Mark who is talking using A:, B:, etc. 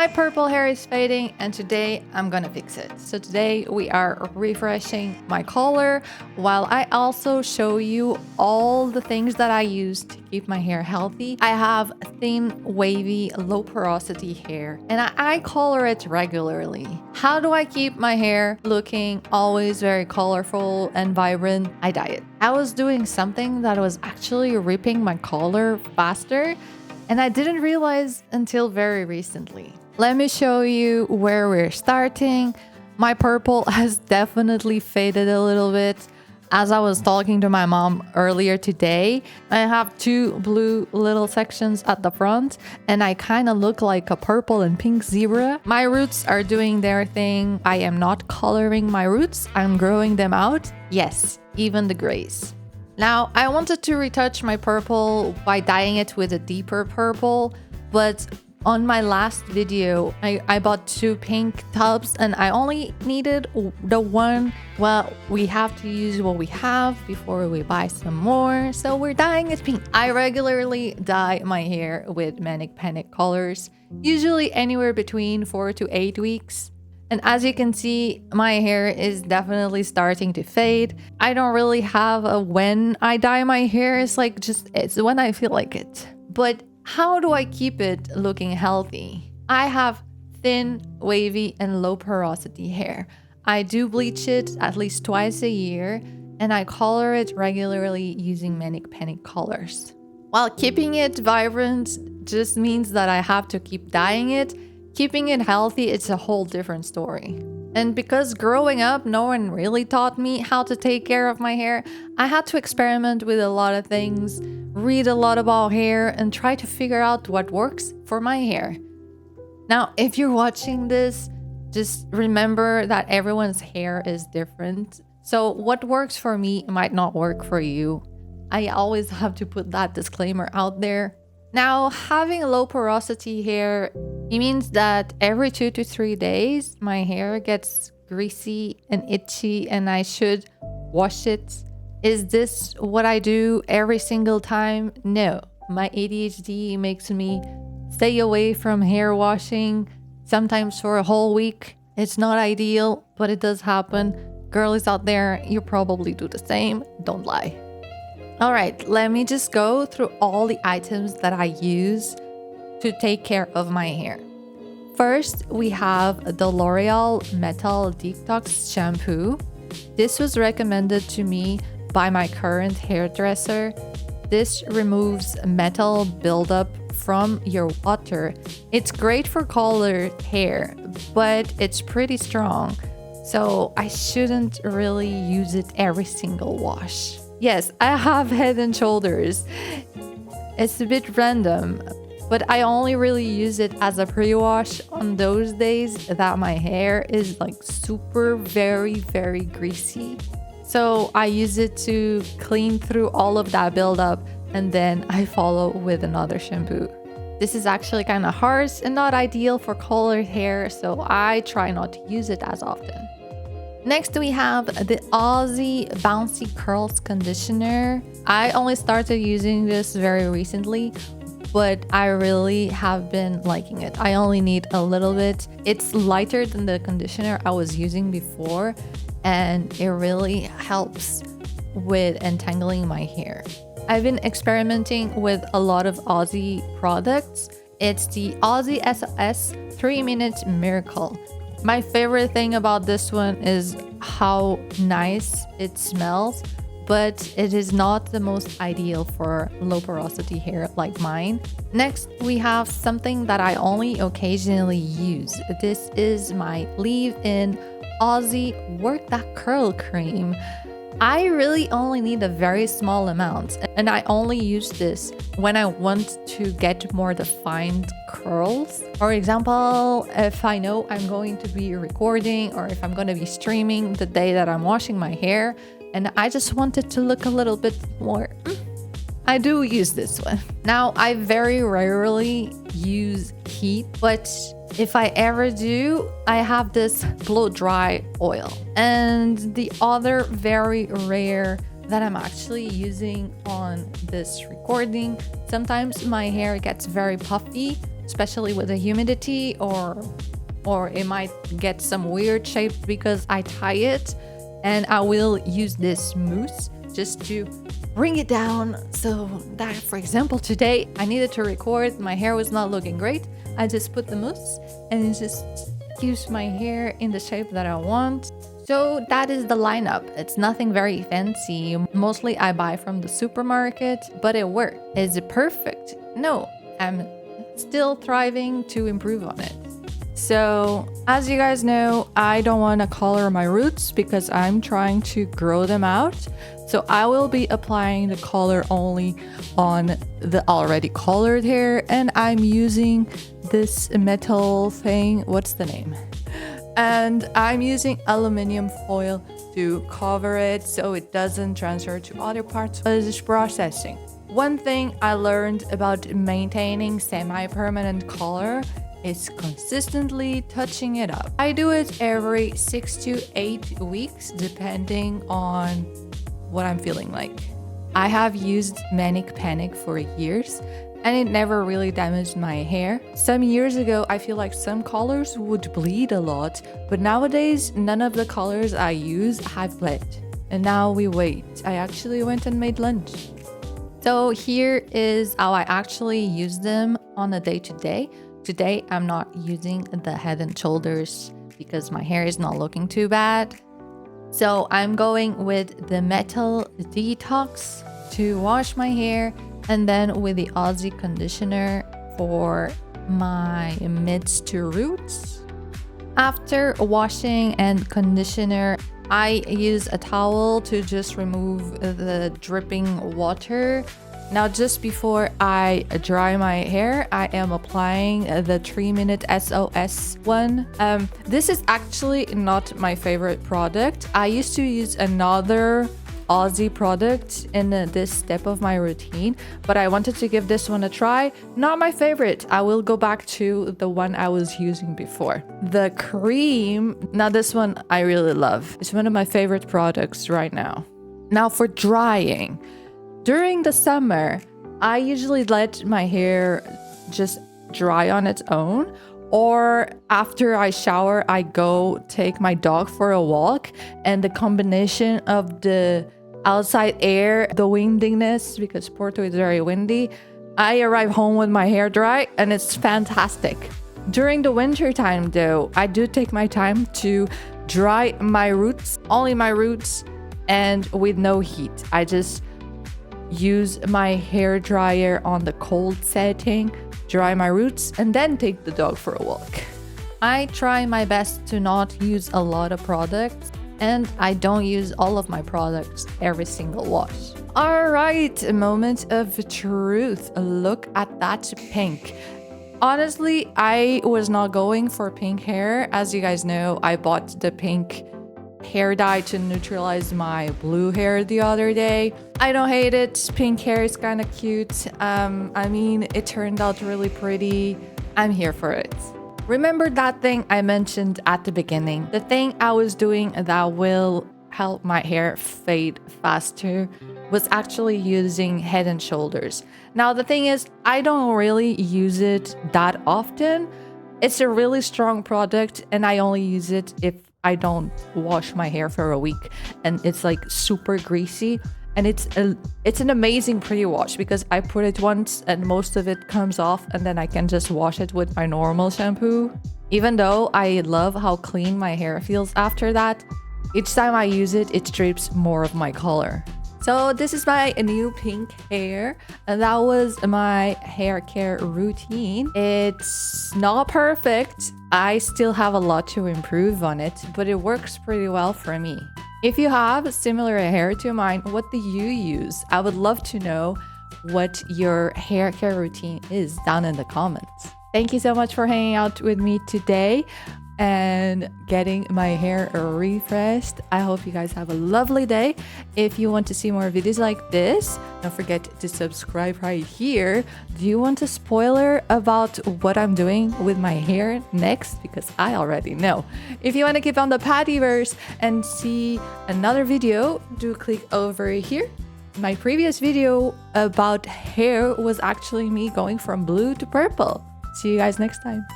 A: My purple hair is fading and today I'm gonna fix it. So today we are refreshing my color while I also show you all the things that I use to keep my hair healthy. I have thin, wavy, low porosity hair and I color it regularly. How do I keep my hair looking always very colorful and vibrant? I dye it. I was doing something that was actually ripping my color faster and I didn't realize until very recently. Let me show you where we're starting. My purple has definitely faded a little bit. As I was talking to my mom earlier today, I have two blue little sections at the front and I kind of look like a purple and pink zebra. My roots are doing their thing. I am not coloring my roots. I'm growing them out. Yes, even the grays. Now, I wanted to retouch my purple by dyeing it with a deeper purple, but on my last video, I bought two pink tubs and I only needed the one. Well, we have to use what we have before we buy some more, so we're dyeing it pink. I regularly dye my hair with Manic Panic colors, usually anywhere between 4 to 8 weeks. And as you can see, my hair is definitely starting to fade. I don't really have a when I dye my hair. It's when I feel like it. But how do I keep it looking healthy? I have thin, wavy, and low porosity hair. I do bleach it at least twice a year, and I color it regularly using Manic Panic colors. While keeping it vibrant just means that I have to keep dyeing it. Keeping it healthy, it's a whole different story. And because growing up, no one really taught me how to take care of my hair, I had to experiment with a lot of things, read a lot about hair, and try to figure out what works for my hair. Now, if you're watching this, just remember that everyone's hair is different. So what works for me might not work for you. I always have to put that disclaimer out there. Now, having low porosity hair, it means that every 2 to 3 days, my hair gets greasy and itchy and I should wash it. Is this what I do every single time? No. My ADHD makes me stay away from hair washing, sometimes for a whole week. It's not ideal, but it does happen. Girlies out there, you probably do the same. Don't lie. All right, let me just go through all the items that I use to take care of my hair. First, we have the L'Oreal Metal Detox Shampoo. This was recommended to me by my current hairdresser. This removes metal buildup from your water. It's great for colored hair, but it's pretty strong, so I shouldn't really use it every single wash. Yes, I have Head and Shoulders. It's a bit random, but I only really use it as a pre-wash on those days that my hair is like super, very greasy. So I use it to clean through all of that buildup and then I follow with another shampoo. This is actually kind of harsh and not ideal for colored hair, so I try not to use it as often. Next, we have the Aussie Bouncy Curls Conditioner. I only started using this very recently, but I really have been liking it. I only need a little bit. It's lighter than the conditioner I was using before, and it really helps with entangling my hair. I've been experimenting with a lot of Aussie products. It's the Aussie SOS 3-Minute Miracle. My favorite thing about this one is how nice it smells, but it is not the most ideal for low porosity hair like mine. Next, we have something that I only occasionally use. This is my leave-in Aussie Work That Curl Cream. I really only need a very small amount, and I only use this when I want to get more defined curls. For example, if I know I'm going to be recording or if I'm going to be streaming the day that I'm washing my hair and I just want it to look a little bit more, I do use this one. Now, I very rarely use heat, but if I ever do, I have this blow dry oil. And the other very rare that I'm actually using on this recording, sometimes my hair gets very puffy, especially with the humidity, or it might get some weird shape because I tie it. And I will use this mousse just to bring it down. So that, for example, today I needed to record, my hair was not looking great. I just put the mousse and it just keeps my hair in the shape that I want. So that is the lineup. It's nothing very fancy. Mostly I buy from the supermarket, but it worked. Is it perfect? No, I'm still thriving to improve on it. So as you guys know, I don't want to color my roots because I'm trying to grow them out. So I will be applying the color only on the already colored hair, and I'm using this metal thing. What's the name? And I'm using aluminum foil to cover it so it doesn't transfer to other parts of this processing. One thing I learned about maintaining semi-permanent color is consistently touching it up. I do it every 6 to 8 weeks depending on what I'm feeling like. I have used Manic Panic for years and it never really damaged my hair. Some years ago, I feel like some colors would bleed a lot, but nowadays none of the colors I use have bled. And now we wait. I actually went and made lunch. So here is how I actually use them on a day-to-day. Today, I'm not using the Head and Shoulders because my hair is not looking too bad. So I'm going with the Metal Detox to wash my hair, and then with the Aussie conditioner for my mids to roots. After washing and conditioner, I use a towel to just remove the dripping water. Now, just before I dry my hair, I am applying the 3-minute SOS one. This is actually not my favorite product. I used to use another Aussie product in this step of my routine, but I wanted to give this one a try. Not my favorite. I will go back to the one I was using before. The cream, now this one I really love. It's one of my favorite products right now. Now for drying. During the summer, I usually let my hair just dry on its own, or after I shower, I go take my dog for a walk, and the combination of the outside air, the windiness, because Porto is very windy, I arrive home with my hair dry and it's fantastic. During the winter time though, I do take my time to dry my roots, only my roots, and with no heat. I just use my hair dryer on the cold setting, dry my roots, and then take the dog for a walk. I try my best to not use a lot of products, and I don't use all of my products every single wash. All right, a moment of truth. Look at that pink. Honestly, I was not going for pink hair. As you guys know, I bought the pink hair dye to neutralize my blue hair the other day. I don't hate it. Pink hair is kind of cute. I mean, it turned out really pretty. I'm here for it. Remember that thing I mentioned at the beginning? The thing I was doing that will help my hair fade faster was actually using Head and Shoulders. Now, the thing is, I don't really use it that often. It's a really strong product and I only use it if I don't wash my hair for a week and it's like super greasy. And it's an amazing pre-wash because I put it once and most of it comes off and then I can just wash it with my normal shampoo. Even though I love how clean my hair feels after that, each time I use it, it strips more of my color. So this is my new pink hair, and that was my hair care routine. It's not perfect. I still have a lot to improve on it, but it works pretty well for me. If you have similar hair to mine, what do you use? I would love to know what your hair care routine is down in the comments. Thank you so much for hanging out with me today and getting my hair refreshed. I hope you guys have a lovely day. If you want to see more videos like this, don't forget to subscribe right here. Do you want a spoiler about what I'm doing with my hair next? Because I already know. If you want to keep on the Pattyverse and see another video, do click over here. My previous video about hair was actually me going from blue to purple. See you guys next time.